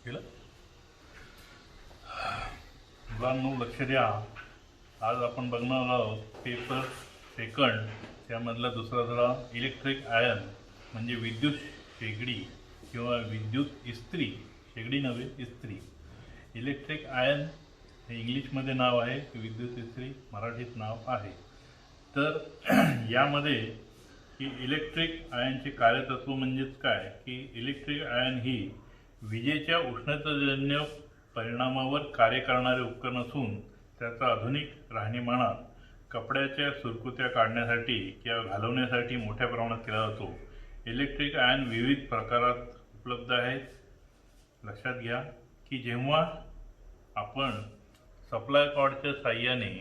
केलं. मुलांनो लक्ष द्या. आज आपण बघणार आहोत पेपर सेकंड त्यामधला दुसरा धडा इलेक्ट्रिक आयर्न म्हणजे विद्युत शेगडी किंवा विद्युत इस्त्री. शेगडी नव्हे, इस्त्री. इलेक्ट्रिक आयर्न हे इंग्लिशमध्ये नाव आहे, विद्युत इस्त्री मराठीत नाव आहे. तर यामध्ये की इलेक्ट्रिक आयनचे कार्यतत्व म्हणजेच काय की इलेक्ट्रिक आयन ही विजेच्या उष्णताजन्य परिणामावर कार्य करणारे उपकरण असून त्याचा आधुनिक राहणीमानात कपड्याच्या सुरकुत्या काढण्यासाठी किंवा घालवण्यासाठी मोठ्या प्रमाणात केला जातो. इलेक्ट्रिक आयन विविध प्रकारात उपलब्ध आहेत. लक्षात घ्या की जेव्हा आपण सप्लाय कॉर्डच्या साहाय्याने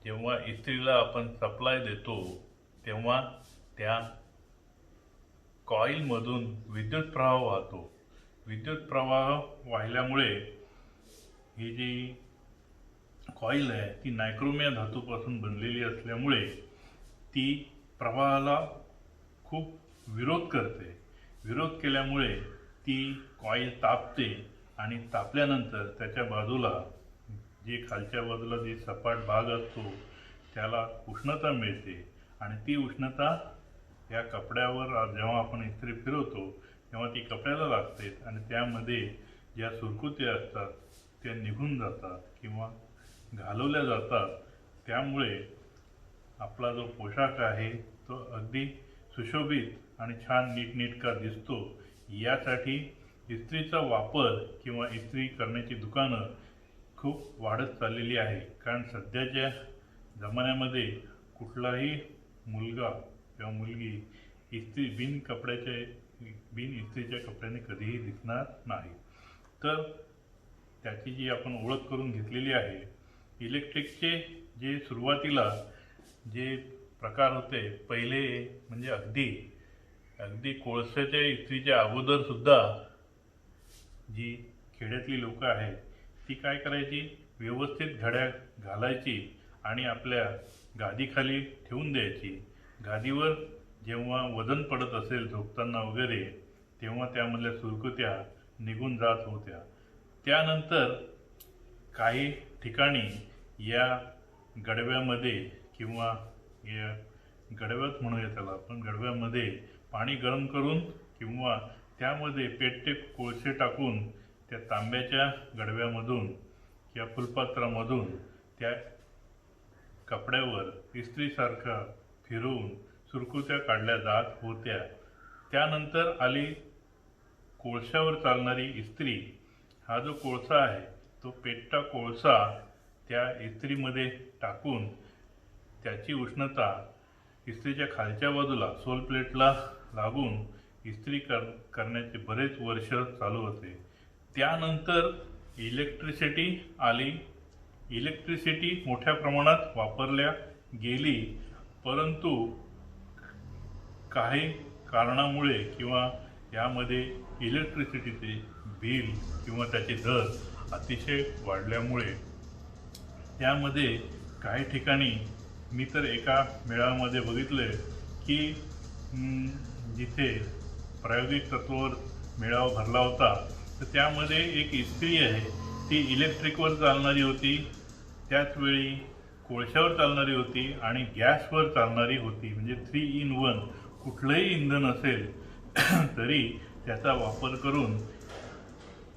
जेव्हा इस्त्रीला आपण सप्लाय देतो तेव्हा त्या कॉईलमधून विद्युत प्रवाह वाहतो. विद्युत प्रवाह वाहिल्यामुळे ही जी कॉईल आहे ती नायक्रोम धातूपासून बनलेली असल्यामुळे ती प्रवाहाला खूप विरोध करते. विरोध केल्यामुळे ती कॉईल तापते आणि तापल्यानंतर त्याच्या बाजूला जे खालच्या बाजूला जी सपाट भाग असतो त्याला उष्णता मिळते आणि ती उष्णता या कपड्यावर जेव्हा आपण इस्त्री फिरवतो तेव्हा ती कपड्याला लागते आणि त्यामध्ये ज्या सुरकुत्या असतात त्या निघून जातात किंवा घालवल्या जातात. त्यामुळे आपला जो पोशाख आहे तो अगदी सुशोभित आणि छान नीटनेटका दिसतो. यासाठी इस्त्रीचा वापर किंवा इस्त्री करण्याची दुकानं खूप वाढत चाललेली आहे. कारण सध्याच्या जमान्यामध्ये कुठलाही मुलगा किंवा मुलगी बिन इस्त्रीच्या कपड्याने कधीही दिसणार नाही. तर त्याची जी आपण ओळख करून घेतलेली आहे. इलेक्ट्रिकचे जे सुरुवातीला जे प्रकार होते पहिले म्हणजे अगदी कोळशाच्या इस्त्रीच्या अगोदर सुद्धा जी खेड्यातली लोक आहेत ती काय करायची, व्यवस्थित घड्या घालायची आणि आपल्या गादीखाली ठेवून द्यायची. गादीवर जेव्हा वजन पडत असेल झोपताना वगैरे तेव्हा त्यामधल्या सुरकुत्या निघून जात होत्या. त्यानंतर काही ठिकाणी या गडव्यामध्ये किंवा या गडव्यात म्हणूया त्याला आपण, गडव्यामध्ये पाणी गरम करून किंवा त्यामध्ये पेटते कोळसे टाकून त्या तांब्याच्या गडव्यामधून किंवा फुलपात्रामधून त्या कपड्यावर इस्त्रीसारखा फिरवून सुरकुत्या काढल्या जात होत्या. त्यानंतर आली कोळशावर चालणारी इस्त्री. हा जो कोळसा आहे तो पेटता कोळसा त्या इस्त्रीमध्ये टाकून त्याची उष्णता इस्त्रीच्या खालच्या बाजूला सोल प्लेटला लागून इस्त्री करण्याचे बरेच वर्ष चालू होते. त्यानंतर इलेक्ट्रिसिटी आली. इलेक्ट्रिसिटी मोठ्या प्रमाणात वापरल्या गेली, परंतु काही कारणामुळे किंवा यामध्ये इलेक्ट्रिसिटीचे बिल किंवा त्याचे दर अतिशय वाढल्यामुळे त्यामध्ये काही ठिकाणी मी तर एका मेळाव्यामध्ये बघितले की जिथे प्रायोगिक तत्वावर मेळावा भरला होता तर त्यामध्ये एक इस्त्री आहे ती इलेक्ट्रिकवर चालणारी होती, त्याचवेळी कोळशावर चालणारी होती आणि गॅसवर चालणारी होती. म्हणजे 3 in 1 कुठलंही इंधन असेल तरी त्याचा वापर करून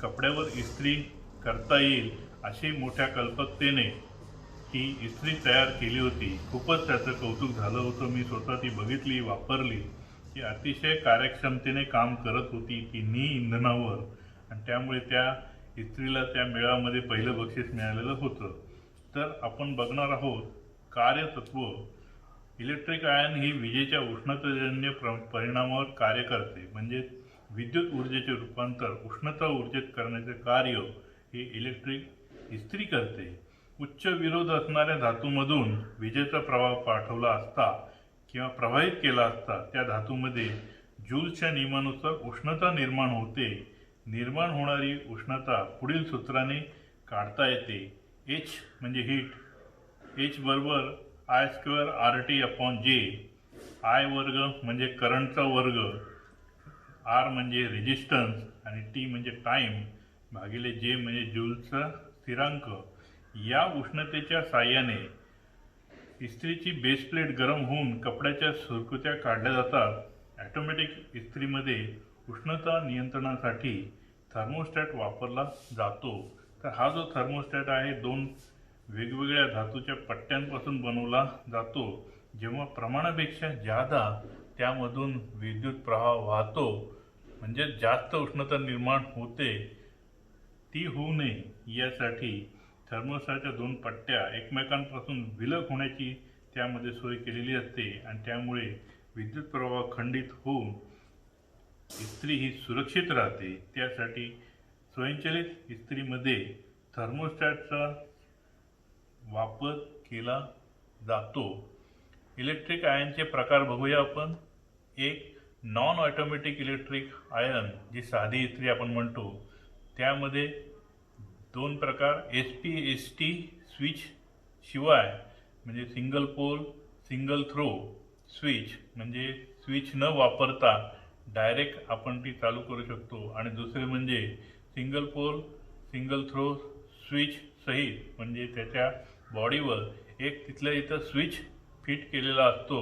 कपड्यावर इस्त्री करता येईल अशी मोठ्या कल्पकतेने ही इस्त्री तयार केली होती. खूपच त्याचं कौतुक झालं होतं. मी स्वतः ती बघितली, वापरली. ती अतिशय कार्यक्षमतेने काम करत होती तिन्ही इंधनावर आणि त्यामुळे त्या इस्त्रीला त्या मेळाव्यामध्ये पहिलं बक्षीस मिळालेलं होतं. तर आपण बघणार आहोत कार्यतत्व. इलेक्ट्रिक आयन ही विजेच्या उष्णताजन्य परिणामावर कार्य करते. म्हणजे विद्युत ऊर्जेचे रूपांतर उष्णता ऊर्जेत करण्याचे कार्य हे इलेक्ट्रिक इस्त्री करते. उच्च विरोध असणाऱ्या धातूमधून विजेचा प्रवाह पाठवला असता किंवा प्रवाहित केला असता त्या धातूमध्ये जूल्सच्या नियमानुसार उष्णता निर्माण होते. निर्माण होणारी उष्णता पुढील सूत्राने काढता येते. H म्हणजे हीट. H बरोबर I² RT/J. I वर्ग म्हणजे करंटचा वर्ग, R म्हणजे रेजिस्टन्स आणि T म्हणजे टाइम. भागिले जे म्हणजे जूलचा स्थिरांक या उष्णतेच्या साहाय्याने इस्त्रीची बेस प्लेट गरम होऊन कपड्याच्या सुरकुत्या काढल्या जातात. ऑटोमॅटिक इस्त्रीमध्ये उष्णता नियंत्रणासाठी थर्मोस्टॅट वापरला जातो. तर हा जो थर्मोस्टॅट आहे दोन वेगवेगळ्या धातूच्या पट्ट्यांपासून बनवला जातो. जेव्हा प्रमाणापेक्षा जादा त्यामधून विद्युत प्रवाह वाहतो म्हणजे जास्त उष्णता निर्माण होते, ती होऊ नये यासाठी थर्मोस्टॅटच्या दोन पट्ट्या एकमेकांपासून विलग होण्याची त्यामध्ये सोय केलेली असते आणि त्यामुळे विद्युत प्रवाह खंडित होऊन इस्त्री ही सुरक्षित राहते. त्यासाठी स्वयंचलित इस्त्रीमध्ये थर्मोस्टॅटचा वापर केला जातो. इलेक्ट्रिक आयनचे प्रकार बघूया आपण. एक नॉन ऑटोमॅटिक इलेक्ट्रिक आयन, जी साधी इस्त्री आपण म्हणतो, त्यामध्ये दोन प्रकार SPST स्विच शिवाय म्हणजे single pole single throw switch, म्हणजे स्विच न वापरता डायरेक्ट आपण ती चालू करू शकतो. आणि दुसरे म्हणजे single pole single throw switch सहित, म्हणजे त्याच्या बॉडीवर एक तिथल्या इथं स्विच फिट केलेला असतो.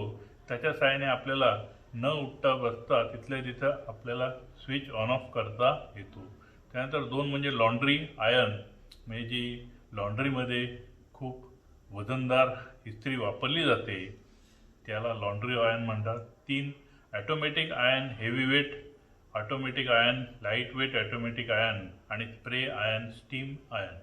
त्याच्या साहाय्याने आपल्याला न उठता बसता तिथल्या तिथं आपल्याला स्विच ऑन ऑफ करता येतो. त्यानंतर दोन म्हणजे लॉन्ड्री आयन, म्हणजे जी लॉन्ड्रीमध्ये खूप वजनदार इस्त्री वापरली जाते त्याला लॉन्ड्री आयन म्हणतात. तीन automatic iron, heavy weight automatic iron, light weight automatic iron आणि स्प्रे आयन, स्टीम आयन.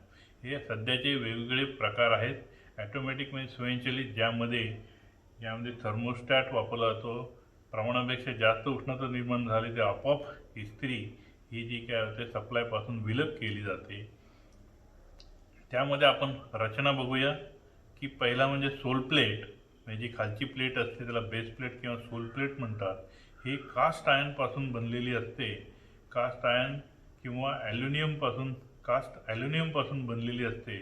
हे सध्याचे वेगवेगळे प्रकार आहेत. ऑटोमॅटिक म्हणजे स्वयंचलित, यामध्ये थर्मोस्टॅट वापरला जातो. प्रमाणापेक्षा जास्त उष्णता निर्माण झाली तर आपोआप इस्त्री ही जी काय होते सप्लायपासून विलग केली जाते. त्यामध्ये आपण रचना बघूया की पहिला म्हणजे सोल प्लेट, म्हणजे जी खालची प्लेट असते त्याला बेस प्लेट किंवा सोल प्लेट म्हणतात. ही कास्ट आयनपासून बनलेली असते. कास्ट आयन किंवा कास्ट ॲल्युमिनियमपासून बनलेली असते.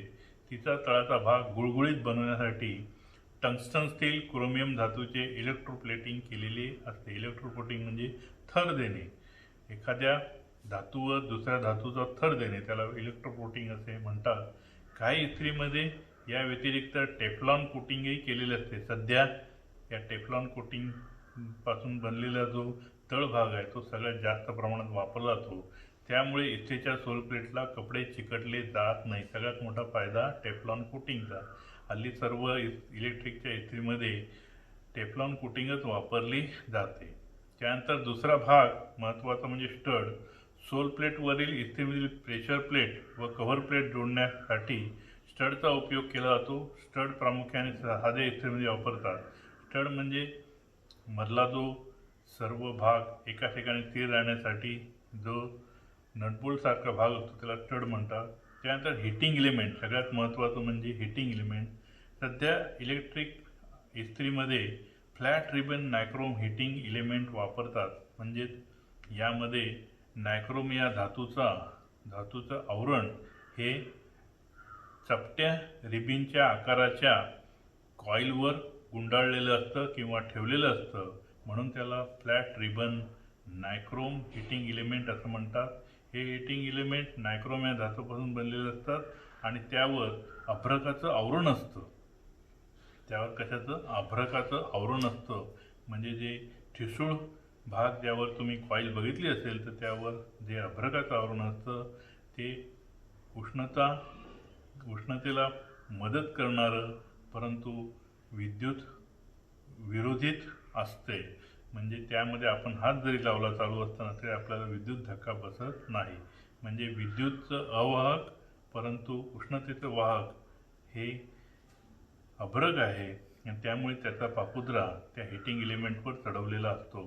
तिचा तळाचा भाग गुळगुळीत बनवण्यासाठी टंगस्टन स्टील क्रोमियम धातूचे इलेक्ट्रोप्लेटिंग केलेली असते. इलेक्ट्रोप्लेटिंग म्हणजे थर देणे, एखाद्या धातूवर दुसऱ्या धातूचा थर देणे, त्याला इलेक्ट्रोप्लेटिंग असे म्हणतात. काही इस्त्रीमध्ये या व्यतिरिक्त टेफ्लॉन कोटिंगही केलेले असते. सध्या या टेफ्लॉन कोटिंग पासून बनलेला जो तळभाग आहे तो सगळ्यात जास्त प्रमाणात वापरला जातो. त्यामुळे इस्त्रीच्या सोल प्लेटला कपडे चिकटले जात नाही. सगळ्यात मोठा फायदा टेफ्लॉन कोटिंगचा. हल्ली सर्व इलेक्ट्रिकच्या इस्त्रीमध्ये टेफ्लॉन कोटिंगच वापरली जाते. त्यानंतर दुसरा भाग महत्त्वाचा म्हणजे स्टड. सोल प्लेटवरील इस्त्रीमधील प्रेशर प्लेट व कव्हर प्लेट जोडण्यासाठी स्टडचा उपयोग केला जातो. स्टड प्रामुख्याने साध्या इस्त्रीमध्ये वापरतात. स्टड म्हणजे मधला जो सर्व भाग एका ठिकाणी स्थिर राहण्यासाठी जो नटबोल्टसारखा भाग असतो त्याला स्टड म्हणतात. त्यानंतर हिटिंग इलिमेंट, सगळ्यात महत्त्वाचं म्हणजे हिटिंग इलिमेंट. सध्या इलेक्ट्रिक इस्त्रीमध्ये flat ribbon nichrome heating element वापरतात. म्हणजे यामध्ये नायक्रोम या धातूचं आवरण हे चपट्या रिबिनच्या आकाराच्या कॉईलवर गुंडाळलेलं असतं किंवा ठेवलेलं असतं, म्हणून त्याला flat ribbon nichrome heating element असं म्हणतात. हे हिटिंग इलिमेंट नायक्रोम या धातूपासून बनलेले असतात आणि त्यावर अभ्रकाचं आवरण असतं. त्यावर कशाचं? अभ्रकाचं आवरण असतं. म्हणजे जे ठिसूळ भाग ज्यावर तुम्ही कॉईल बघितली असेल तर त्यावर जे अभ्रकाचं आवरण असतं ते उष्णतेला मदत करणारं परंतु विद्युत विरोधीत असते. म्हणजे त्यामध्ये आपण हात जरी लावला चालू असताना तरी आपल्याला विद्युत धक्का बसत नाही. म्हणजे विद्युतचं अवाहक परंतु उष्णतेचं वाहक हे अभ्रक आहे आणि त्यामुळे त्याचा पापुद्रा त्या हिटिंग इलिमेंटवर चढवलेला असतो.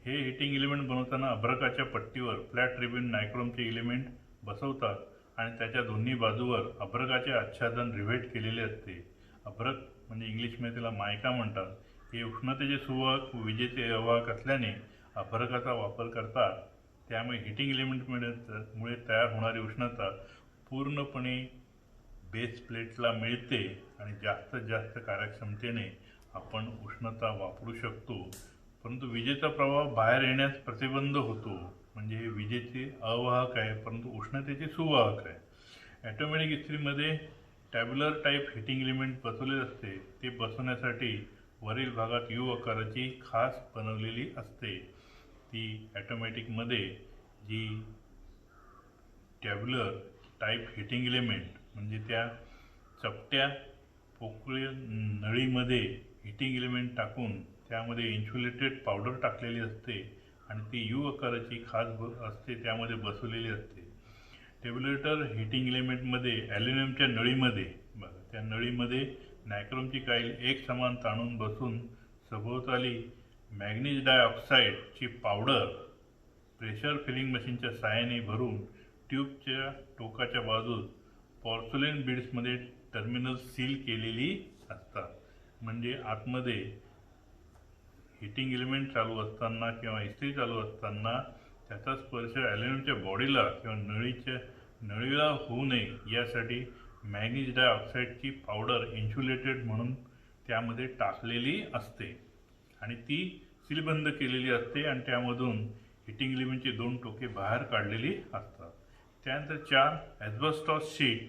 हे हिटिंग इलिमेंट बनवताना अभ्रकाच्या पट्टीवर फ्लॅट रिबन नायक्रोमचे इलिमेंट बसवतात आणि त्याच्या दोन्ही बाजूवर अभ्रकाचे आच्छादन रिव्हेट केलेले असते. अभ्रक म्हणजे इंग्लिशमध्ये त्याला मायका म्हणतात. हे उष्णतेचे सुवाहक व विजेचे अवाहक असल्याने अभ्रकाचा वापर करतात. त्यामुळे हिटिंग इलिमेंटमुळे तयार होणारी उष्णता पूर्णपणे बेस प्लेटला मिळते आणि जास्तीत जास्त कार्यक्षमतेने आपण उष्णता वापरू शकतो. परंतु विजेचा प्रवाह बाहेर येण्यास प्रतिबंध होतो. म्हणजे हे विजेचे अवाहक आहे परंतु उष्णतेचे सुवाहक आहे. ॲटोमॅटिक इस्त्रीमध्ये टॅब्युलर टाईप हिटिंग एलिमेंट बसवलेले असते. ते बसवण्यासाठी वरील भागात यू आकाराची खास बनवलेली असते. ती ॲटोमॅटिकमध्ये जी टॅब्युलर टाईप हिटिंग एलिमेंट म्हणजे त्या चपट्या पोकळी नळीमध्ये हिटिंग एलिमेंट टाकून त्यामध्ये इन्सुलेटेड पावडर टाकलेली असते आणि ती यू आकाराची खास असते त्यामध्ये बसवलेली असते. टेब्युलेटर हिटिंग एलिमेंटमध्ये ॲल्युमिनियमच्या नळीमध्ये बघा त्या नळीमध्ये नायक्रोमची कॉईल एक समान ताणून बसून सभोवताली मॅग्नीज डायऑक्साईडची पावडर प्रेशर फिलिंग मशीनच्या साहाय्याने भरून ट्यूबच्या टोकाच्या बाजूस पॉर्सुलेन बीड्समध्ये टर्मिनल सील केलेली असतात. म्हणजे आतमध्ये हिटिंग एलिमेंट चालू असताना किंवा इस्त्री चालू असताना त्याचा स्पर्श ॲल्युमिनियमच्या बॉडीला किंवा नळीला होऊ नये यासाठी मॅग्नीज डायऑक्साईडची पावडर इन्सुलेटेड म्हणून त्यामध्ये टाकलेली असते आणि ती सीलबंद केलेली असते आणि त्यामधून हिटिंग एलिमेंटची 2 टोके बाहेर काढलेली असतात. त्यानंतर 4 ॲस्बेस्टॉस शीट.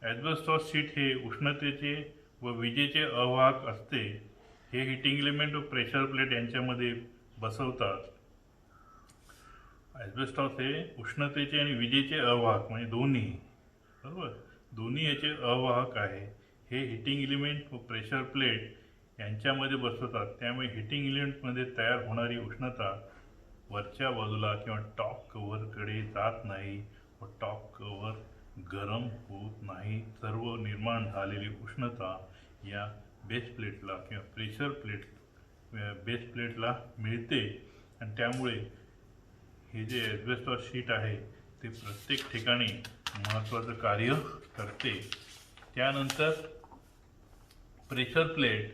ॲस्बेस्टॉस शीट हे उष्णतेचे व विजेचे अवाहक असते. हे हिटिंग एलिमेंट व प्रेशर प्लेट यांच्यामध्ये बसवतात. ॲस्बेस्टॉस हे उष्णतेचे आणि विजेचे अवाहक म्हणजे दोन्ही बरोबर दोन्ही याचे अवाहक आहे. हे हिटिंग एलिमेंट व प्रेशर प्लेट यांच्यामध्ये बसवतात. त्यामुळे हिटिंग एलिमेंटमध्ये तयार होणारी उष्णता वरच्या बाजूला किंवा टॉप कव्हरकडे जात नाही व टॉप कव्हर गरम होत नाही. सर्व निर्माण झालेली उष्णता या बेस प्लेटला किंवा प्रेशर प्लेट बेस प्लेटला मिळते आणि त्यामुळे हे जे ॲस्बेस्टॉस शीट आहे ते प्रत्येक ठिकाणी महत्त्वाचं कार्य करते. त्यानंतर प्रेशर प्लेट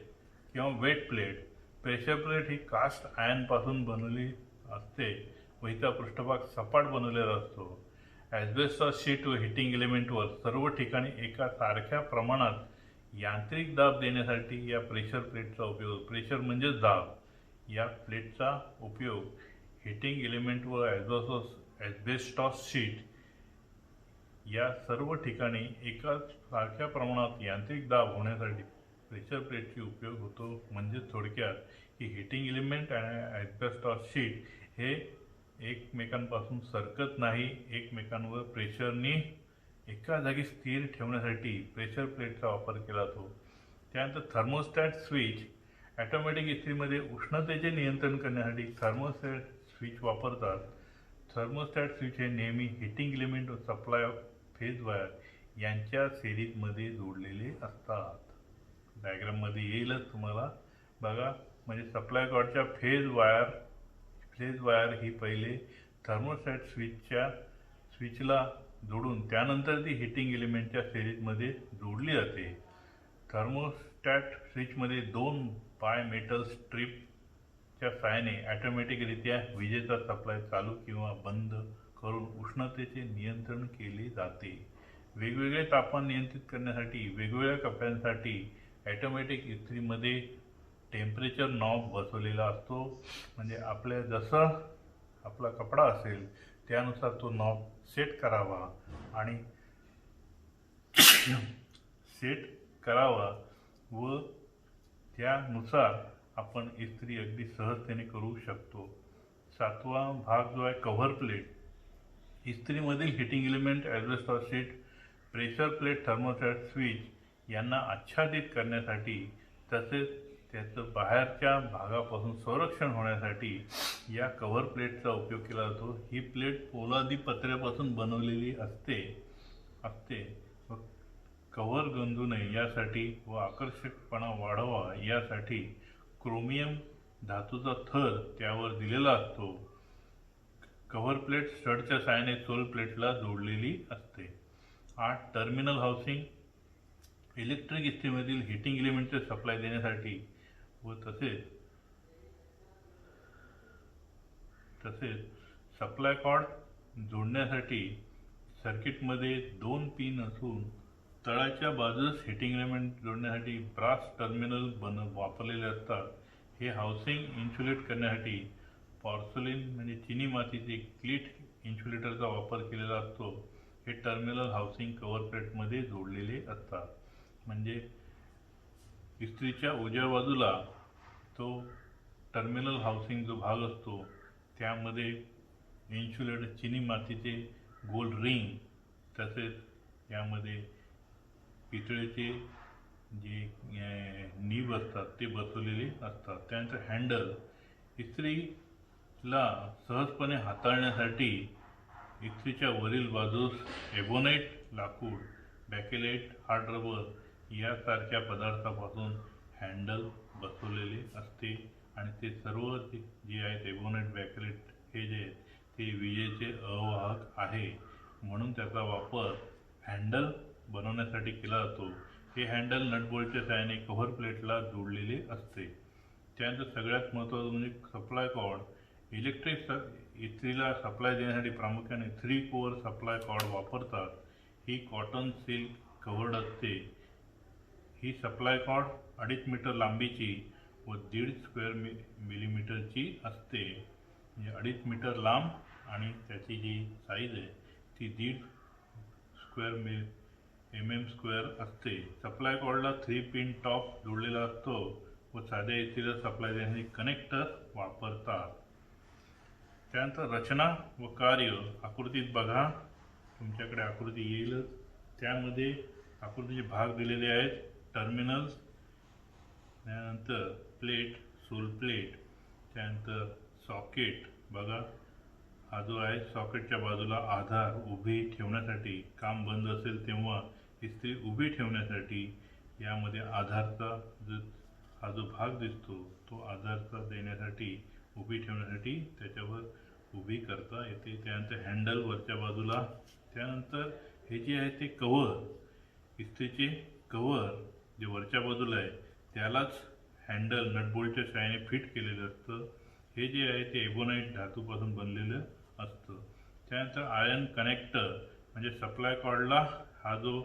किंवा वेट प्लेट. प्रेशर प्लेट ही कास्ट आयर्नपासून बनवली असते व हिचा पृष्ठभाग सपाट बनवलेला असतो. ॲस्बेस्टॉस शीट व हिटिंग एलिमेंटवर सर्व ठिकाणी एका सारख्या प्रमाणात यांत्रिक दाब देण्यासाठी या प्रेशर प्लेटचा उपयोग प्रेशर म्हणजेच दाब या प्लेटचा उपयोग हिटिंग एलिमेंट व ॲस्बेस्टॉस शीट या सर्व ठिकाणी एकाच सारख्या प्रमाणात यांत्रिक दाब होण्यासाठी प्रेशर प्लेटची उपयोग होतो. म्हणजे थोडक्यात की हिटिंग एलिमेंट आणि ॲस्बेस्टॉस शीट हे एकमेकांपासून सरकत नाही. एकमेकांवर प्रेशरनी एका जागी स्थिर ठेवण्यासाठी प्रेशर प्लेटचा वापर केला जातो. त्यानंतर थर्मोस्टॅट स्विच. ॲटोमॅटिक इस्त्रीमध्ये उष्णतेचे नियंत्रण करण्यासाठी थर्मोस्टॅट स्विच वापरतात. थर्मोस्टॅट स्विच हे नेहमी हिटिंग एलिमेंट व सप्लाय ऑफ फेज वायर यांच्या सिरीजमध्ये जोडलेले असतात. डायग्राममध्ये येईलच तुम्हाला बघा. म्हणजे सप्लाय कॉर्डच्या फेज वायर ही पहिले थर्मोस्टॅट स्विचला जोडून त्यानंतर ती हिटिंग एलिमेंटच्या सिरीजमध्ये जोडली जाते. थर्मोस्टॅट स्विचमध्ये 2 बायमेटल स्ट्रीपच्या साहाय्याने ॲटोमॅटिकरित्या विजेचा सप्लाय चालू किंवा बंद करून उष्णतेचे नियंत्रण केले जाते. वेगवेगळे तापमान नियंत्रित करण्यासाठी वेगवेगळ्या कप्प्यांसाठी ॲटोमॅटिक इस्त्रीमध्ये टेम्परेचर नॉब बसवलेला असतो. म्हणजे आपल्या जसं आपला कपडा असेल त्यानुसार तो नॉब सेट करावा आणि व त्यानुसार आपण इस्त्री अगदी सहजतेने करू शकतो. 7वा भाग जो आहे कव्हर प्लेट. इस्त्रीमधील heating element asbestos sheet pressure plate thermostat switch यांना आच्छादित करण्यासाठी तसेच त्याचं बाहेरच्या भागापासून संरक्षण होण्यासाठी या कव्हर प्लेटचा उपयोग केला जातो. ही प्लेट पोलादी पत्र्यापासून बनवलेली असते व कव्हर गंजू नये यासाठी व आकर्षकपणा वाढवा यासाठी क्रोमियम धातूचा थर त्यावर दिलेला असतो. कव्हर प्लेट स्टडच्या साहाय्याने सोल प्लेटला जोडलेली असते. 8 टर्मिनल हाऊसिंग. इलेक्ट्रिक इस्त्रीमधील हिटिंग एलिमेंटचे सप्लाय देण्यासाठी व तसेच सप्लाय कॉर्ड जोडण्यासाठी सर्किटमध्ये 2 पिन असून तळाच्या बाजूस हिटिंग एलिमेंट जोडण्यासाठी ब्रास टर्मिनल वापरलेले असतात. हे हाऊसिंग इन्सुलेट करण्यासाठी पॉर्सलिन म्हणजे चिनी मातीचे क्लिट इन्सुलेटरचा वापर केलेला असतो. हे टर्मिनल हाऊसिंग कव्हर प्लेटमध्ये जोडलेले असतात. म्हणजे इस्त्रीच्या उजव्या बाजूला तो टर्मिनल हाऊसिंग जो भाग असतो त्यामध्ये इन्सुलेटर चिनी मातीचे गोल रिंग, तसेच यामध्ये पितळेचे जे नीब असतात ते बसवलेले असतात. त्यानंतर हँडल, इस्त्रीला सहजपणे हाताळण्यासाठी इस्त्रीच्या वरील बाजूस एबोनाइट लाकूड, बॅकेलाइट, हार्ड रबर यासारख्या पदार्थापासून हँडल बसवलेले असते आणि ते सर्व जे आहेत एबोनाइट, बॅकेलाइट हे जे आहेत ते विजेचे अवाहक आहे, म्हणून त्याचा वापर हँडल बनवण्यासाठी केला जातो. हे हँडल नटबोल्टच्या सहाय्याने कव्हर प्लेटला जोडलेले असते. त्यानंतर सगळ्यात महत्त्वाचं म्हणजे सप्लाय कॉर्ड. इलेक्ट्रिक इस्त्रीला सप्लाय देण्यासाठी प्रामुख्याने 3 कोअर सप्लाय कॉर्ड वापरतात. ही कॉटन सिल्क कव्हर्ड असते. ही सप्लाय कॉर्ड 2.5 मीटर लांबीची व 1.5 स्क्वेअर मिलीमीटरची असते. म्हणजे 2.5 मीटर लांब आणि त्याची जी साईज आहे ती 1.5 स्क्वेअर mm² असते. सप्लाय कॉर्डला 3 पिन टॉप जोडलेला असतो व साध्या इस्त्रीला सप्लाय देण्यासाठी कनेक्टर वापरतात. त्यानंतर रचना व कार्य आकृतीत बघा, तुमच्याकडे आकृती येईलच. त्यामध्ये आकृतीचे भाग दिलेले आहेत. टर्मिनल्स, त्यानंतर प्लेट, सोल प्लेट, त्यानंतर सॉकेट बघा, हा जो आहे सॉकेटच्या बाजूला आधार उभी ठेवण्यासाठी, काम बंद असेल तेव्हा इस्त्री उभी ठेवण्यासाठी यामध्ये आधारचा हा जो भाग दिसतो तो आधारचा देण्यासाठी, उभी ठेवण्यासाठी त्याच्यावर उभी करता येते. त्यानंतर हँडल वरच्या बाजूला. त्यानंतर हे जे आहे ते कव्हर, इस्त्रीचे कव्हर जे वरच्या बाजूला आहे त्यालाच हँडल नटबोल्टच्या सहाय्याने फिट केलेलं असतं. हे जे आहे ते एबोनाइट धातूपासून बनलेलं असतं. त्यानंतर आयर्न कनेक्टर म्हणजे सप्लाय कॉर्डला हा जो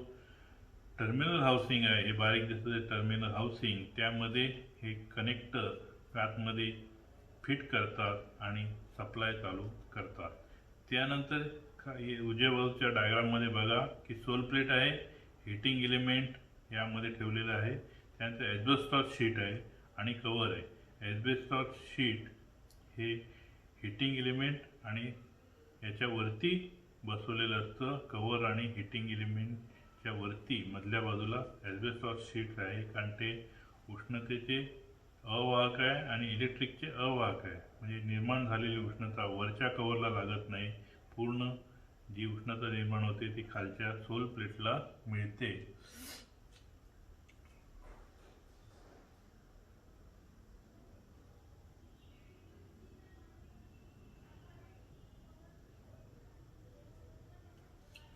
टर्मिनल हाऊसिंग आहे, हे बारीक दिसतं ते टर्मिनल हाऊसिंग, त्यामध्ये हे कनेक्टर आतमध्ये फिट करतात आणि सप्लाय चालू करतात. त्यानंतर उजव्या बाजूच्या डायग्राममध्ये बघा की सोल प्लेट आहे, हिटिंग एलिमेंट यामध्ये ठेवलेलं आहे. त्यानंतर एस्बेस्टॉस शीट आहे आणि कव्हर आहे. एस्बेस्टॉस शीट हे हिटिंग एलिमेंट आणि याच्यावरती बसवलेलं असतं. कव्हर आणि हिटिंग एलिमेंटच्या वरती मधल्या बाजूला एस्बेस्टॉस शीट आहे, कारण ते उष्णतेचे अवाहक आहे आणि इलेक्ट्रिकचे अवाहक आहे. म्हणजे निर्माण झालेली उष्णता वरच्या कव्हरला लागत नाही, पूर्ण जी उष्णता निर्माण होते ती खालच्या सोल प्लेटला मिळते.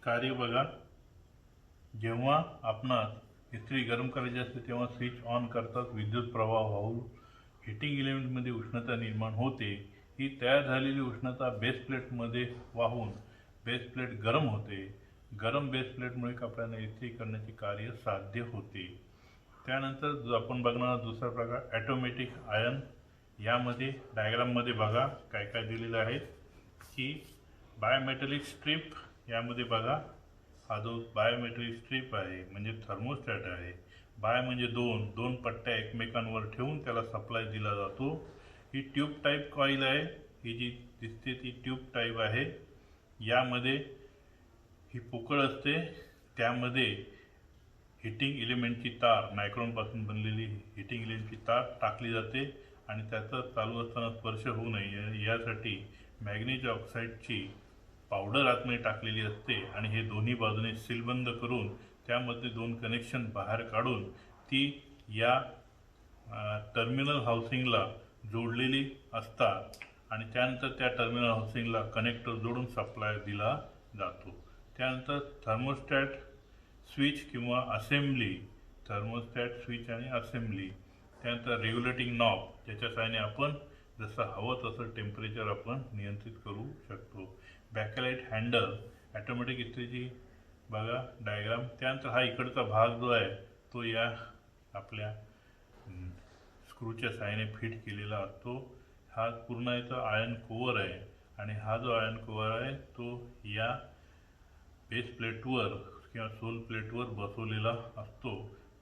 कार्य बघा, जेव्हा आपणास इस्त्री गरम करायची असते तेव्हा स्विच ऑन करतात, विद्युत प्रवाह वाहून हिटिंग एलिमेंटमध्ये उष्णता निर्माण होते. ही तयार झालेली उष्णता बेस प्लेटमध्ये वाहून बेस प्लेट गरम होते. गरम बेस प्लेटमुळे आपल्याला इस्त्री करण्याचे कार्य साध्य होते. त्यानंतर जो आपण बघणार दुसरा प्रकार ॲटोमॅटिक आयर्न. यामध्ये डायग्राममध्ये बघा काय काय दिलेलं आहे की बायोमेटलिक स्ट्रीप, यामध्ये बघा हा जो बायोमेट्रिक स्ट्रीप आहे म्हणजे थर्मोस्टॅट आहे. बाय म्हणजे दोन पट्ट्या एकमेकांवर ठेवून त्याला सप्लाय दिला जातो. ही ट्यूब टाईप कॉईल आहे, ही जी दिसते ती ट्यूब टाईप आहे. यामध्ये ही पोकळ असते, त्यामध्ये हिटिंग एलिमेंटची तार, नायक्रॉनपासून बनलेली हिटिंग एलिमेंटची तार टाकली जाते आणि त्याचा चालू असताना स्पर्श होऊ नये यासाठी मॅग्नेशियम ऑक्साईडची पावडर आतमध्ये टाकलेली असते आणि हे दोन्ही बाजूने सीलबंद करून त्यामध्ये 2 कनेक्शन बाहेर काढून ती या टर्मिनल हाऊसिंगला जोडलेली असतात आणि त्यानंतर त्या टर्मिनल हाऊसिंगला कनेक्टर जोडून सप्लाय दिला जातो. त्यानंतर थर्मोस्टॅट स्विच किंवा असेंब्ली, थर्मोस्टॅट स्विच आणि असेंब्ली. त्यानंतर रेग्युलेटिंग नॉब, ज्याच्या सहाय्याने आपण जसं हवं तसं टेम्परेचर आपण नियंत्रित करू शकतो. बॅकलाइट हँडल, ॲटोमॅटिक इस्त्रीची बघा डायग्राम. त्यानंतर हा इकडचा भाग जो आहे तो या आपल्या स्क्रूच्या सहाय्याने फिट केलेला असतो. हा पूर्ण याचा आयर्न कोअर आहे आणि हा जो आयर्न कोअर आहे तो या बेस प्लेटवर किंवा सोल प्लेटवर बसवलेला असतो.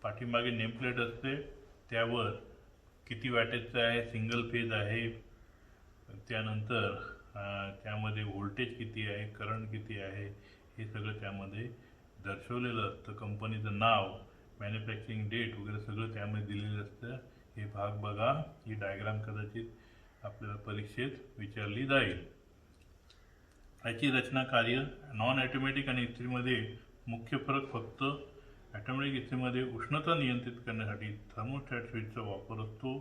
पाठीमागे नेम प्लेट असते, त्यावर किती वॅटेजचा आहे, सिंगल फेज आहे, त्यानंतर त्यामध्ये व्होल्टेज किती आहे, करंट किती आहे, हे सगळं त्यामध्ये दर्शवलेलं असतं. कंपनीचं नाव, मॅन्युफॅक्चरिंग डेट वगैरे सगळं त्यामध्ये दिलेलं असतं. हे भाग बघा, ही डायग्राम कदाचित आपल्याला परीक्षेत विचारली जाईल. याची रचना कार्य नॉन ॲटोमॅटिक आणि इस्त्रीमध्ये मुख्य फरक फक्त ॲटोमॅटिक इस्त्रीमध्ये उष्णता नियंत्रित करण्यासाठी थर्मोस्टॅट स्विचचा वापर असतो.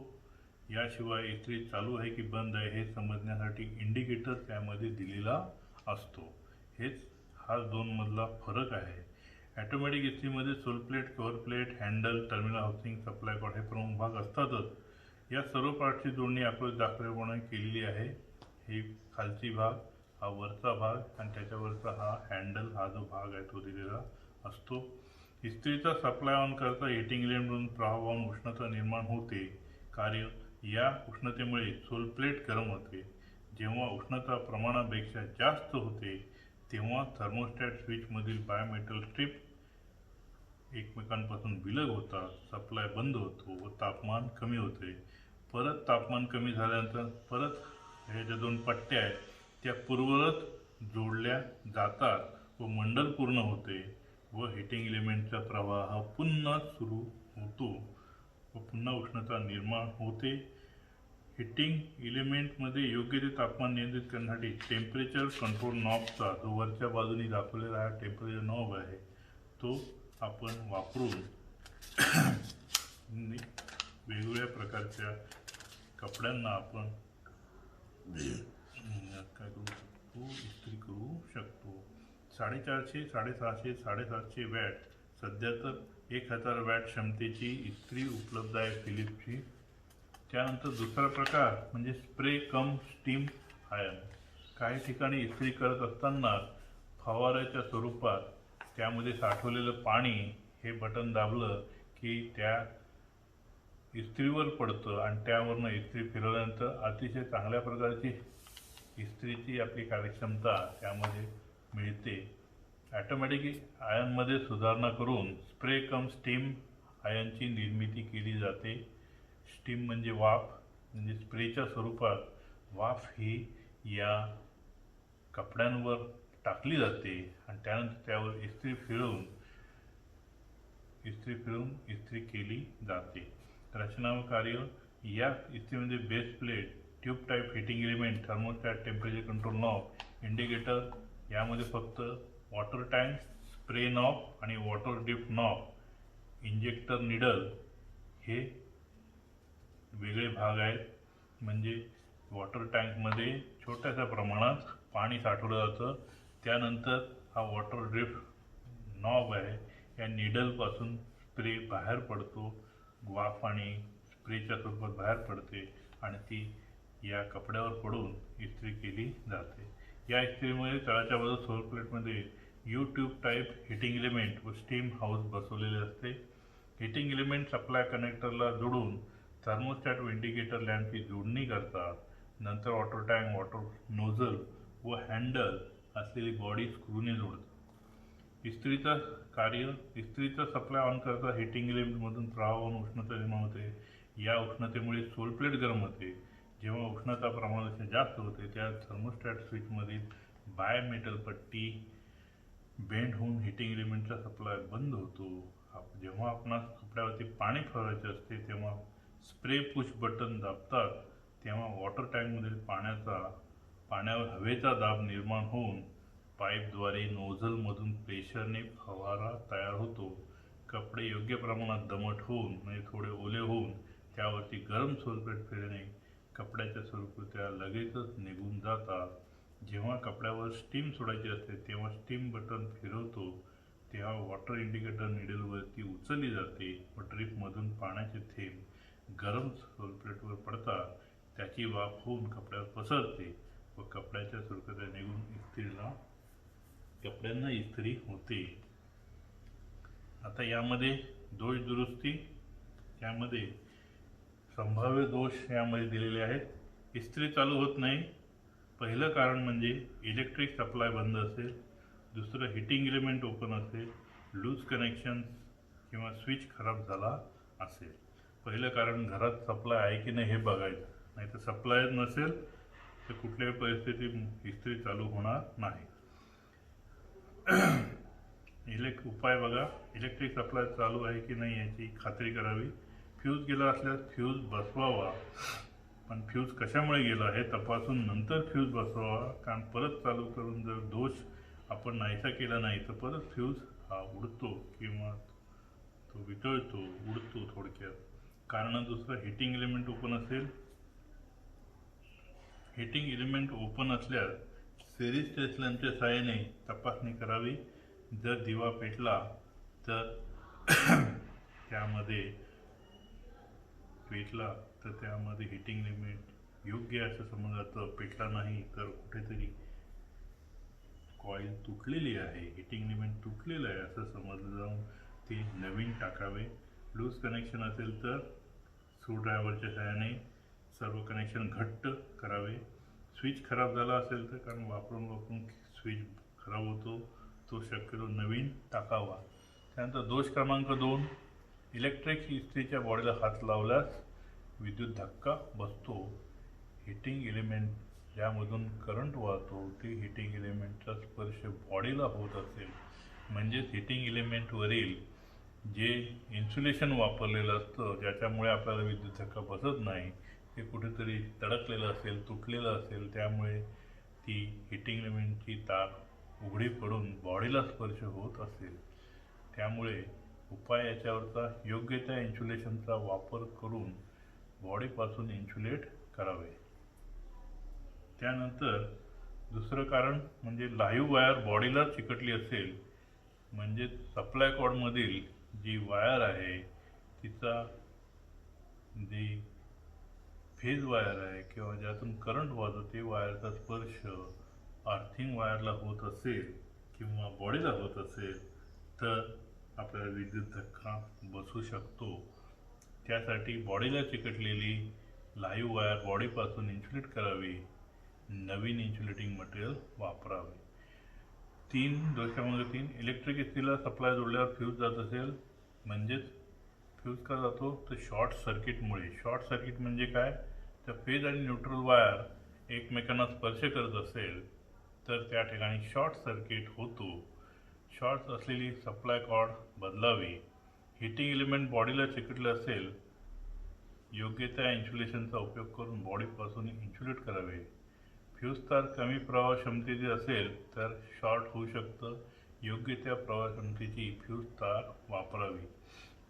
याशिवाय इस्त्री चालू आहे की बंद आहे हे समजण्यासाठी इंडिकेटर त्यामध्ये दिलेला असतो. हेच हा दोनमधला फरक आहे. ॲटोमॅटिक इस्त्रीमध्ये sole plate, cover plate, handle, terminal housing, supply cord हे प्रमुख भाग असतातच. या सर्व पार्टची जोडणी आकृतीत दाखवल्याप्रमाणे केलेली आहे. ही खालची भाग, हा वरचा भाग आणि त्याच्यावरचा हा हँडल, हा जो भाग आहे तो दिलेला असतो. इस्त्रीचा सप्लाय ऑन करता हिटिंग एलिमेंटमधून प्रवाह वाहून उष्णता निर्माण होते. कार्य या उष्णतेमुळे सोल प्लेट गरम होते. जेव्हा उष्णता प्रमाणापेक्षा जास्त होते तेव्हा थर्मोस्टॅट स्विचमधील बायोमेटल स्ट्रिप एकमेकांपासून विलग होतात, सप्लाय बंद होतो व तापमान कमी होते. परत तापमान कमी झाल्यानंतर परत ह्या ज्या दोन पट्ट्या आहेत त्या पूर्ववत जोडल्या जातात व मंडल पूर्ण होते व हिटिंग एलिमेंटचा प्रवाह पुन्हा सुरू होतो व पुन्हा उष्णता निर्माण होते. हिटिंग एलिमेंटमध्ये योग्य ते तापमान नियंत्रित करण्यासाठी टेम्परेचर कंट्रोल नॉबचा, जो वरच्या बाजूने दाखवलेला हा टेम्परेचर नॉब आहे, तो आपण वापरून वेगवेगळ्या प्रकारच्या कपड्यांना आपण काय करू शकतो, इस्त्री करू शकतो. 450, 650, 750 वॅट, सध्या तर 1000 वॅट क्षमतेची इस्त्री उपलब्ध आहे फिलिप्सची. त्यानंतर दुसरा प्रकार म्हणजे स्प्रे कम स्टीम आयर्न. काही ठिकाणी इस्त्री करत असताना फवाऱ्याच्या स्वरूपात त्यामध्ये साठवलेलं पाणी हे बटन दाबलं की त्या इस्त्रीवर पडतं आणि त्यावरनं इस्त्री फिरवल्यानंतर अतिशय चांगल्या प्रकारची इस्त्रीची आपली कार्यक्षमता त्यामध्ये मिळते. ॲटोमॅटिक आयर्नमध्ये सुधारणा करून स्प्रे कम स्टीम आयर्नची निर्मिती केली जाते. स्टीम म्हणजे वाफ, म्हणजे स्प्रेच्या स्वरूपात वाफ ही या कपड्यांवर टाकली जाते आणि त्यानंतर त्यावर इस्त्री फिरवून इस्त्री केली जाते. रचना व कार्य या इस्त्रीमध्ये base plate, tube type heating element, thermostat, temperature control knob, indicator, यामध्ये फक्त वॉटर टँक, स्प्रे नॉब आणि water dip knob, injector needle हे वेगळे भाग आहेत. म्हणजे वॉटर टँकमध्ये छोट्याशा प्रमाणात पाणी साठवलं जातं, त्यानंतर हा वॉटर ड्रिप नॉब आहे, या निडलपासून स्प्रे बाहेर पडतो, वाफ आणि स्प्रेच्या स्वरूपात बाहेर पडते आणि ती या कपड्यावर पडून इस्त्री केली जाते. या इस्त्रीमुळे तळाच्या बाजूला सोल प्लेटमध्ये U tube type heating element व स्टीम हाऊस बसवलेले असते. हिटिंग एलिमेंट सप्लाय कनेक्टरला जोडून थर्मोस्टॅट व इंडिकेटर लॅम्पची जोडणी करतात. नंतर वॉटर टँक, वॉटर नोझल व हँडल असलेली बॉडी स्क्रूने जोडतात. इस्त्रीचा कार्य इस्त्रीचा सप्लाय ऑन करता हिटिंग एलिमेंटमधून प्रवाह होऊन उष्णता निर्माण होते. या उष्णतेमुळे सोल प्लेट गरम होते. जेव्हा उष्णता प्रमाणापेक्षा जास्त होते त्या थर्मोस्टॅट स्विचमधील बायोमेटल पट्टी बेंड होऊन हिटिंग एलिमेंटचा सप्लाय बंद होतो. जेव्हा आपणास कपड्यावरती पाणी फवारायचे असते तेव्हा स्प्रे पुश बटन दाबतात तेव्हा वॉटर टँकमधील पाण्यावर हवेचा दाब निर्माण होऊन पाईपद्वारे नोझलमधून प्रेशरने फवारा तयार होतो. कपडे योग्य प्रमाणात दमट होऊन म्हणजे थोडे ओले होऊन त्यावरती गरम सोलप्लेट फिरणे कपड्याच्या स्वरूपात त्या लगेचच निघून जातात. जेव्हा कपड्यावर स्टीम सोडायची असते तेव्हा स्टीम बटन फिरवतो तेव्हा वॉटर इंडिकेटर निडलवरती उचलली जाते व ड्रिपमधून पाण्याचे थेंब गरम सोलप्लेटवर पडतात. त्याची वाफ होऊन कपड्यावर पसरते व कपड्याच्या स्वरूपात निघून कपड्यांना इस्त्री होते. आता यामध्ये दोष दुरुस्ती, यामध्ये संभाव्य दोष यामध्ये दिलेले आहेत. इस्त्री चालू होत नाही. पहिलं कारण म्हणजे इलेक्ट्रिक सप्लाय बंद असेल, दुसरं हिटिंग एलिमेंट ओपन असेल, लूज कनेक्शन किंवा स्विच खराब झाला असेल. पहिलं कारण घरात सप्लाय आहे की नाही हे बघायचं, नाही तर सप्लाय नसेल तर कुठल्याही परिस्थितीत इस्त्री चालू होणार नाही. उपाय बघा, इलेक्ट्रिक सप्लाय चालू आहे की नाही याची खात्री करावी. फ्यूज गेला असल्यास फ्यूज बसवावा, पण फ्यूज कशामुळे गेला हे तपासून नंतर फ्यूज बसवावा. कारण परत चालू करून जर दोष आपण नाहीसा केला नाही तर परत फ्यूज हा उडतो किंवा तो वितळतो, उडतो थोडक्यात. कारण दुसरं हिटिंग एलिमेंट ओपन असेल. हिटिंग एलिमेंट ओपन असल्यास सिरीज टेस्ट लॅम्पच्या सहाय्याने तपासणी करावी. जर दिवा पेटला तर त्यामध्ये हिटिंग एलिमेंट योग्य असं समजायचं. पेटला नाही तर कुठेतरी कॉईल तुटलेली आहे, हिटिंग एलिमेंट तुटलेलं आहे असं समजलं जाऊन ते नवीन टाकावे. लूज कनेक्शन असेल तर स्क्रूड्रायव्हरच्या सहाय्याने सर्व कनेक्शन घट्ट करावे. स्विच खराब झाला असेल तर, कारण वापरून स्विच खराब होतो, तो शक्यतो नवीन टाकावा. त्यानंतर दोष क्रमांक 2, इलेक्ट्रिक इस्त्रीच्या बॉडीला हात लावल्यास विद्युत धक्का बसतो. हिटिंग एलिमेंट ज्यामधून करंट वाहतो ते हिटिंग एलिमेंटचा स्पर्श बॉडीला होत असेल, म्हणजेच हिटिंग एलिमेंटवरील जे इन्सुलेशन वापरलेलं असतं ज्याच्यामुळे आपल्याला विद्युत धक्का बसत नाही ते कुठेतरी तडकलेलं असेल, तुटलेलं असेल. त्यामुळे ती हिटिंग एलिमेंटची तार उघडी पडून बॉडीला स्पर्श होत असेल. त्यामुळे उपाय याच्यावरचा योग्य त्या इन्सुलेशनचा वापर करून बॉडीपासून इन्सुलेट करावे. त्यानंतर दुसरं कारण म्हणजे लाईव्ह वायर बॉडीला चिकटली असेल, म्हणजे सप्लाय कॉर्डमधील जी वायर आहे तिचा जी फेज वायर आहे किंवा ज्यातून करंट वाहतो ते वायरचा स्पर्श अर्थिंग वायरला होत असेल किंवा बॉडीला होत असेल तर आपल्याला विद्युत धक्का बसू शकतो. त्यासाठी बॉडीला चिकटलेली लाईव्ह वायर बॉडीपासून इन्सुलेट करावी, नवीन इन्सुलेटिंग मटेरियल वापरावे. दोष क्रमांक 3, इलेक्ट्रिक इस्त्रीला सप्लाय जोडल्यावर फ्यूज जात असेल, म्हणजेच फ्यूज का जातो तर शॉर्ट सर्किटमुळे. शॉर्ट सर्किट म्हणजे काय, तर फेज आणि न्यूट्रल वायर एकमेकांना स्पर्श करत असेल तर त्या ठिकाणी शॉर्ट सर्किट होतो. शॉर्ट असलेली सप्लाय कॉर्ड बदलावी. हिटिंग एलिमेंट बॉडीला चिकटले असेल, योग्य त्या इन्सुलेशनचा उपयोग करून बॉडीपासून इन्सुलेट करावे. फ्यूज तार कमी प्रवाह क्षमतेची असेल तर शॉर्ट होऊ शकतं, योग्य त्या प्रवाह क्षमतेची फ्यूज तार वापरावी.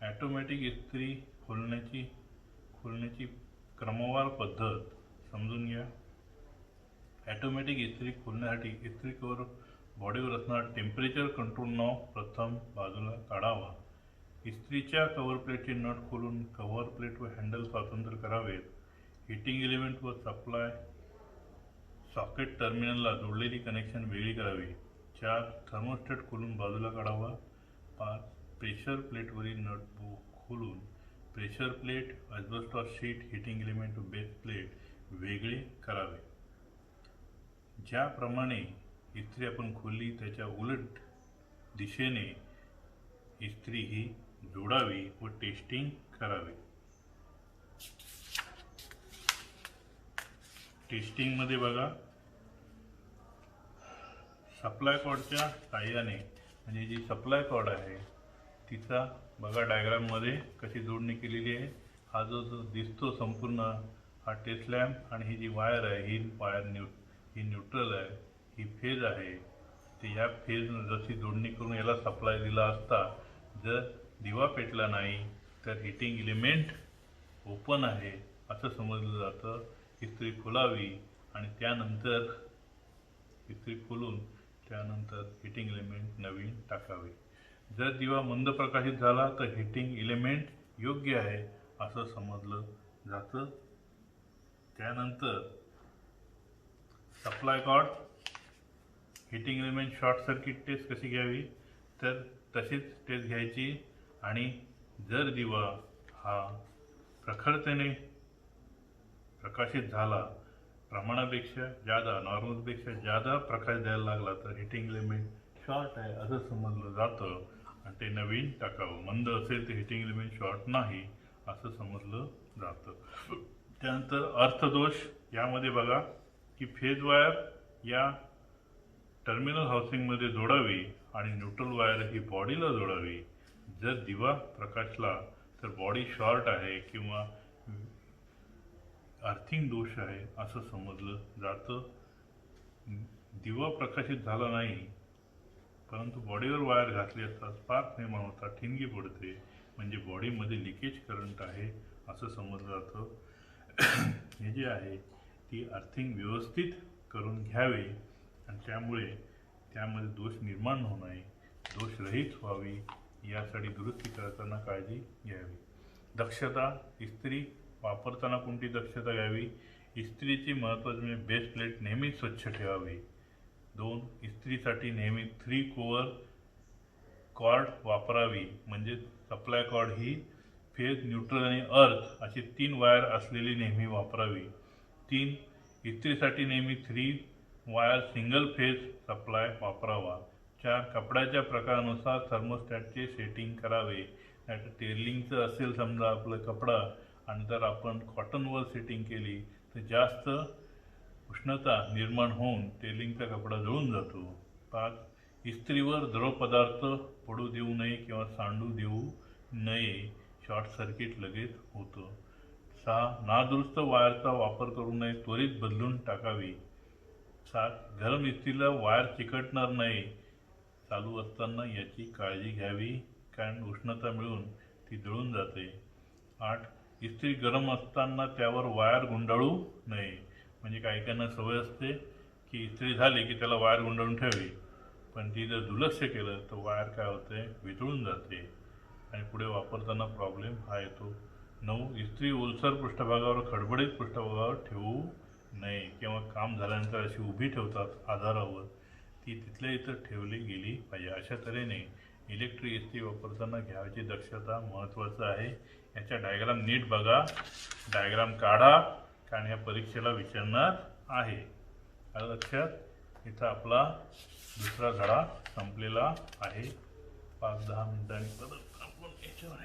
ॲटोमॅटिक इस्त्री खोलण्याची क्रमवार पद्धत समजून घ्या. ॲटोमॅटिक इस्त्री खोलण्यासाठी इस्त्री कवर बॉडीवर असणारा टेम्परेचर कंट्रोल नॉब प्रथम बाजूला काढावा. इस्त्रीच्या कव्हर प्लेटचे नट खोलून कव्हर प्लेट व हँडल स्वतंत्र करावेत. हिटिंग एलिमेंट व सप्लाय सॉकेट टर्मिनलला जोडलेली कनेक्शन वेगळी करावी. 4. थर्मोस्टॅट खोलून बाजूला काढावा. 5. प्रेशर प्लेटवरील नट खोलून pressure plate, asbestos sheet, heating element व बेस प्लेट वेगळे करावे. ज्याप्रमाणे इस्त्री आपण खोलली त्याच्या उलट दिशेने इस्त्री ही जोडावी व टेस्टिंग करावी. टेस्टिंगमध्ये बघा, सप्लाय कॉर्डच्या साहाय्याने, म्हणजे जी सप्लाय कॉर्ड आहे तिचा बघा डायग्राममध्ये कशी जोडणी केलेली आहे. हा जो दिसतो संपूर्ण हा टेस्ट लॅम्प आणि ही जी वायर आहे ही न्यूट्रल आहे, ही फेज आहे. ते या फेज जशी जोडणी करून याला सप्लाय दिला असता जर दिवा पेटला नाही तर हिटिंग एलिमेंट ओपन आहे असं समजलं जातं. इस्त्री खोलावी आणि त्यानंतर इस्त्री खोलून त्यानंतर हिटिंग एलिमेंट नवीन टाकावे. जर दिवा मंद प्रकाशित झाला तर हिटिंग एलिमेंट योग्य आहे असं समजलं जातं. त्यानंतर supply cord heating element short circuit test कशी घ्यावी तर तशीच टेस्ट घ्यायची आणि जर दिवा हा प्रखरतेने प्रकाशित झाला प्रमाणापेक्षा जादा नॉर्मलपेक्षा जादा प्रकाश द्यायला लागला तर हिटिंग एलिमेंट शॉर्ट आहे असं समजलं जातं आणि ते नवीन टाकावं. मंद असेल तर हिटिंग एलिमेंट शॉर्ट नाही असं समजलं जातं. त्यानंतर अर्थदोष यामध्ये बघा की फेज वायर या टर्मिनल हाऊसिंगमध्ये जोडावी आणि न्यूट्रल वायर ही बॉडीला जोडावी. जर दिवा प्रकाशला तर बॉडी शॉर्ट आहे किंवा अर्थिंग दोष आहे असं समजलं जातं. दिवा प्रकाशित झाला नाही परंतु बॉडीवर वायर घातली असता स्पार्क निर्माण होता, ठिणगी पडते, म्हणजे बॉडीमध्ये लिकेज करंट आहे असं समजलं जातं. हे जे आहे ती अर्थिंग व्यवस्थित करून घ्यावे आणि त्यामुळे त्यामध्ये दोष निर्माण होऊ नये, दोषरहित व्हावी यासाठी दुरुस्ती करताना काळजी घ्यावी. दक्षता इस्त्री वापरताना कोणती दक्षता घ्यावी? इस्त्रीची महत्त्वाची म्हणजे बेस प्लेट नेहमी स्वच्छ ठेवावी. 2. इस्त्रीसाठी नेहमी 3 कोअर कॉर्ड वापरावी, म्हणजे सप्लाय कॉर्ड ही फेज, न्यूट्रल आणि अर्थ अशी 3 वायर असलेली नेहमी वापरावी. 3. इस्त्रीसाठी नेहमी 3 वायर सिंगल फेज सप्लाय वापरावा. 4. कपड्याच्या प्रकारानुसार थर्मोस्टॅटचे सेटिंग करावे. नाहीतर टेरलिंगचं असेल समजा आपलं कपडा आणि जर आपण कॉटनवर सेटिंग केली तर जास्त उष्णता निर्माण होऊन टेरलिंगचा कपडा जळून जातो. 5. इस्त्रीवर द्रव पदार्थ पडू देऊ नये किंवा सांडू देऊ नये, शॉर्ट सर्किट लगेच होतं. 6. नादुरुस्त वायरचा वापर करू नये, त्वरित बदलून टाकावी. 7. गरम इस्त्रीला वायर चिकटणार नाही चालू असताना याची काळजी घ्यावी, कारण उष्णता मिळून ती जळून जाते. 8. इस्त्री गरम असताना त्यावर वायर गुंडाळू नये, म्हणजे काहीकांना सवय असते की इस्त्री झाली की त्याला वायर गुंडाळून ठेवावी, पण ती जर दुर्लक्ष केलं तर वायर काय होते, वितळून जाते आणि पुढे वापरताना प्रॉब्लेम हा येतो. 9. इस्त्री ओलसर पृष्ठभागावर खडबडीत पृष्ठभागावर ठेवू नये किंवा काम झाल्यानंतर अशी उभी ठेवतात आधारावर, ती तिथल्या इथं ठेवली गेली पाहिजे. अशा तऱ्हेने इलेक्ट्रिक इस्त्री वापरताना घ्यायची दक्षता महत्त्वाचं आहे. याच्या डायग्राम नीट बघा, डायग्राम काढा, कारण ह्या परीक्षेला विचारणार आहे. आलं लक्षात? इथं आपला दुसरा धडा संपलेला आहे. 5-10 मिनिटांनी परत आपण याच्यावर